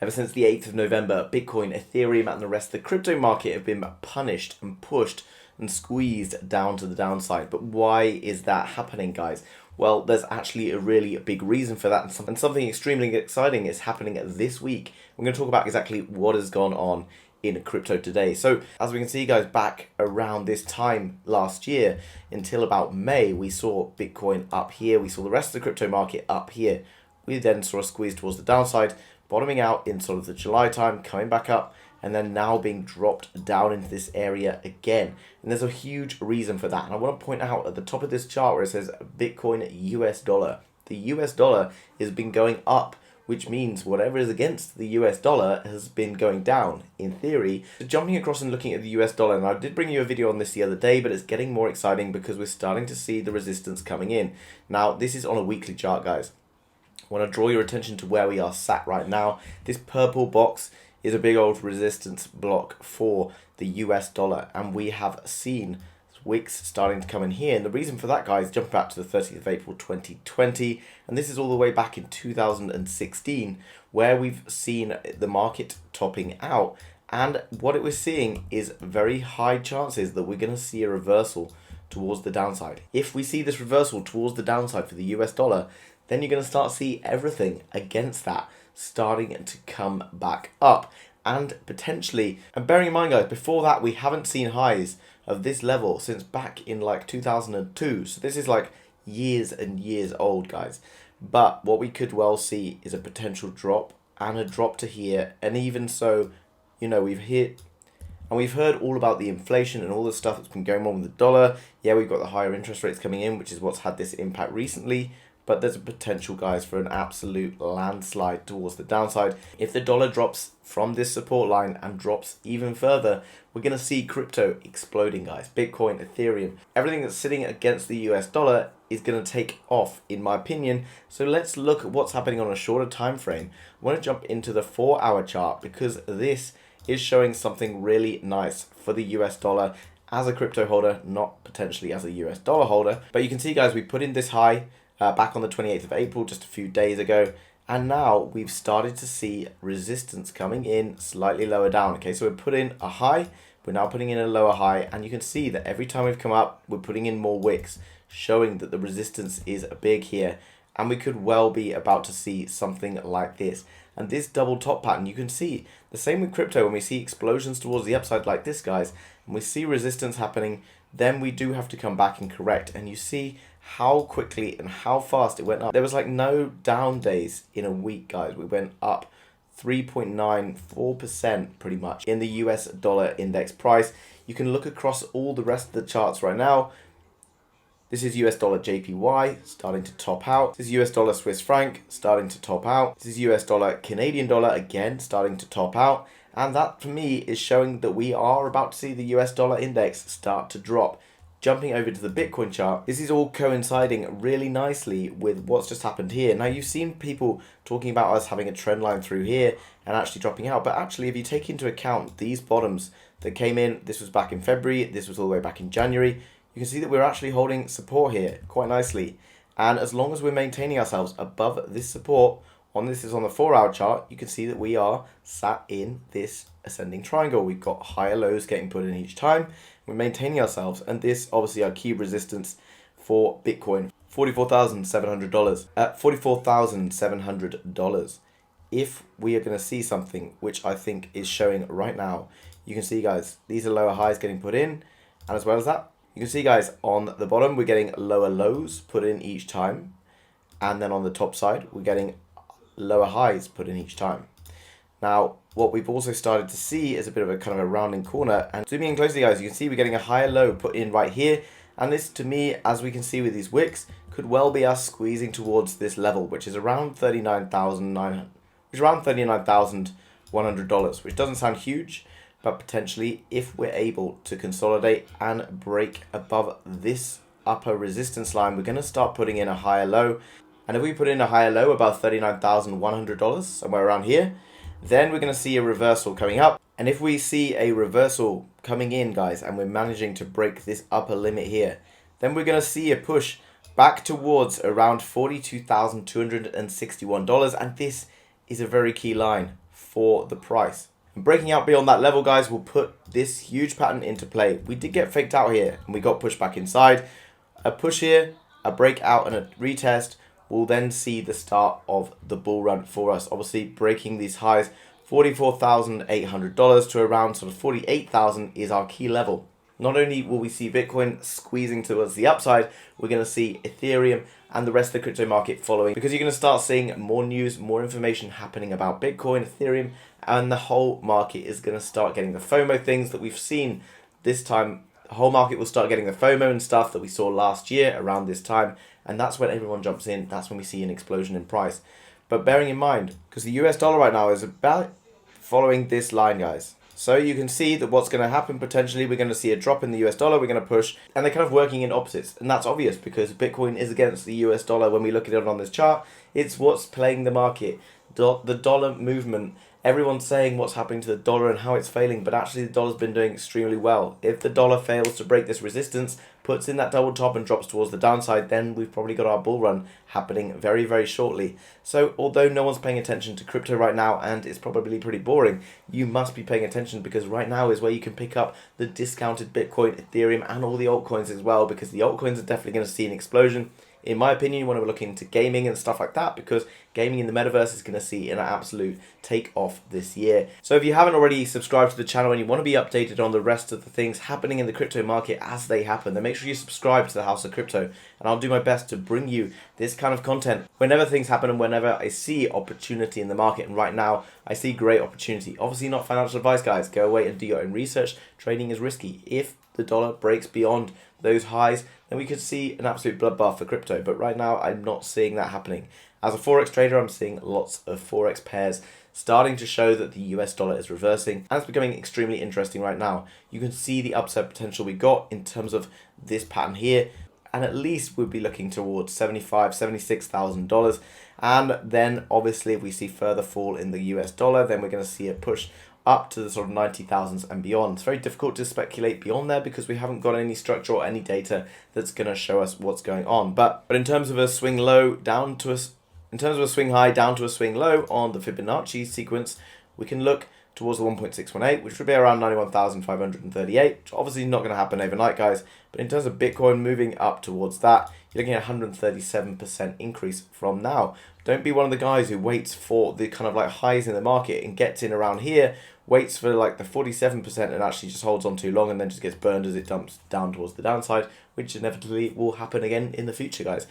Ever since the 8th of November, Bitcoin, Ethereum, and the rest of the crypto market have been punished and pushed and squeezed down to the downside. But why is that happening, guys? Well, there's actually a really big reason for that, and something extremely exciting is happening this week. We're going to talk about exactly what has gone on in crypto today. So as we can see, guys, back around this time last year until about May, we saw Bitcoin up here. We saw the rest of the crypto market up here. We then saw a squeeze towards the downside, bottoming out in sort of the July time, coming back up, and then now being dropped down into this area again. And there's a huge reason for that. And I want to point out at the top of this chart where it says Bitcoin US dollar. The US dollar has been going up, which means whatever is against the US dollar has been going down, in theory. So jumping across and looking at the US dollar, and I did bring you a video on this the other day, but it's getting more exciting because we're starting to see the resistance coming in. Now, this is on a weekly chart, guys. I want to draw your attention to where we are sat right now. This purple box is a big old resistance block for the US dollar, and we have seen wicks starting to come in here. And the reason for that, guys, jump back to the 30th of April 2020, and this is all the way back in 2016, where we've seen the market topping out. And what it was seeing is very high chances that we're going to see a reversal towards the downside. If we see this reversal towards the downside for the US dollar, then you're going to start to see everything against that starting to come back up. And potentially, and bearing in mind, guys, before that, we haven't seen highs of this level since back in like 2002. So this is like years and years old, guys. But what we could well see is a potential drop and a drop to here. And even so, you know, we've hit, and we've heard all about the inflation and all the stuff that's been going on with the dollar. Yeah, we've got the higher interest rates coming in, which is what's had this impact recently. But there's a potential, guys, for an absolute landslide towards the downside. If the dollar drops from this support line and drops even further, we're going to see crypto exploding, guys. Bitcoin, Ethereum, everything that's sitting against the US dollar is going to take off, in my opinion. So let's look at what's happening on a shorter time frame. I want to jump into the 4-hour chart because this is showing something really nice for the US dollar as a crypto holder, not potentially as a US dollar holder. But you can see, guys, we put in this high back on the 28th of April, just a few days ago. And now we've started to see resistance coming in slightly lower down. Okay, so we're putting a high, we're now putting in a lower high. And you can see that every time we've come up, we're putting in more wicks, showing that the resistance is big here. And we could well be about to see something like this. And this double top pattern, you can see the same with crypto. When we see explosions towards the upside like this, guys, and we see resistance happening, then we do have to come back and correct. And you see how quickly and how fast it went up. There was like no down days in a week, guys. We went up 3.94% pretty much in the US dollar index price. You can look across all the rest of the charts right now. This is US dollar JPY starting to top out. This is US dollar Swiss franc starting to top out. This is US dollar Canadian dollar again starting to top out. And that for me is showing that we are about to see the US dollar index start to drop. Jumping over to the Bitcoin chart, this is all coinciding really nicely with what's just happened here. Now, you've seen people talking about us having a trend line through here and actually dropping out. But actually, if you take into account these bottoms that came in, this was back in February, this was all the way back in January, you can see that we're actually holding support here quite nicely. And as long as we're maintaining ourselves above this support, this is on the 4-hour chart, you can see that we are sat in this ascending triangle. We've got higher lows getting put in each time. We're maintaining ourselves, and this obviously our key resistance for Bitcoin, $44,700 at $44,700. If we are going to see something, which I think is showing right now, you can see, guys, these are lower highs getting put in, and as well as that, you can see, guys, on the bottom we're getting lower lows put in each time, and then on the top side we're getting lower highs put in each time. Now, what we've also started to see is a bit of a kind of a rounding corner. And zooming in closely, guys, you can see we're getting a higher low put in right here. And this, to me, as we can see with these wicks, could well be us squeezing towards this level, which is around $39,100, which doesn't sound huge, but potentially if we're able to consolidate and break above this upper resistance line, we're going to start putting in a higher low. And if we put in a higher low above $39,100, somewhere around here, then we're going to see a reversal coming up. And if we see a reversal coming in, guys, and we're managing to break this upper limit here, then we're going to see a push back towards around $42,261. And this is a very key line, for the price. And breaking out beyond that level, guys, will put this huge pattern into play. We did get faked out here and we got pushed back inside. A push here, a breakout and a retest will then see the start of the bull run for us. Obviously breaking these highs, $44,800 to around sort of 48,000 is our key level. Not only will we see Bitcoin squeezing towards the upside, we're going to see Ethereum and the rest of the crypto market following, because you're going to start seeing more news, more information happening about Bitcoin, Ethereum, and the whole market is going to start getting the FOMO things that we've seen this time. The whole market will start getting the FOMO and stuff that we saw last year around this time, and that's when everyone jumps in. That's when we see an explosion in price. But bearing in mind, because the US dollar right now is about following this line, guys. So you can see that what's going to happen potentially, we're going to see a drop in the US dollar, we're going to push, and they're kind of working in opposites. And that's obvious because Bitcoin is against the US dollar when we look at it on this chart. It's what's playing the market. The dollar movement, everyone's saying what's happening to the dollar and how it's failing, but actually the dollar's been doing extremely well. If the dollar fails to break this resistance, puts in that double top and drops towards the downside, then we've probably got our bull run happening very, very shortly. So although no one's paying attention to crypto right now and it's probably pretty boring, you must be paying attention, because right now is where you can pick up the discounted Bitcoin, Ethereum, and all the altcoins as well, because the altcoins are definitely going to see an explosion. In my opinion, you want to look into gaming and stuff like that, because gaming in the metaverse is going to see an absolute take off this year. So if you haven't already subscribed to the channel and you want to be updated on the rest of the things happening in the crypto market as they happen, then make sure you subscribe to the House of Crypto, and I'll do my best to bring you this kind of content whenever things happen and whenever I see opportunity in the market. And right now I see great opportunity. Obviously not financial advice, guys. Go away and do your own research. Trading is risky. If the dollar breaks beyond those highs, then we could see an absolute bloodbath for crypto. But right now, I'm not seeing that happening. As a Forex trader, I'm seeing lots of Forex pairs starting to show that the US dollar is reversing, and it's becoming extremely interesting right now. You can see the upside potential we got in terms of this pattern here, and at least we'll be looking towards $75,000, $76,000. And then obviously if we see further fall in the US dollar, then we're going to see a push up to the sort of 90,000s and beyond. It's very difficult to speculate beyond there because we haven't got any structure or any data that's going to show us what's going on. But in terms of a swing low down to a, in terms of a swing high down to a swing low on the Fibonacci sequence, we can look towards the 1.618, which would be around 91,538. Obviously not going to happen overnight, guys. But in terms of Bitcoin moving up towards that, you're looking at 137% increase from now. Don't be one of the guys who waits for the kind of like highs in the market and gets in around here, waits for like the 47% and actually just holds on too long and then just gets burned as it dumps down towards the downside, which inevitably will happen again in the future, guys.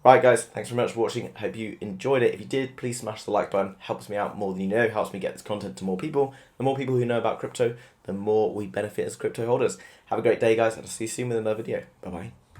Right, guys, thanks very much for watching. Hope you enjoyed it. If you did, please smash the like button. Helps me out more than you know. Helps me get this content to more people. The more people who know about crypto, the more we benefit as crypto holders. Have a great day, guys. I'll see you soon with another video. Bye-bye.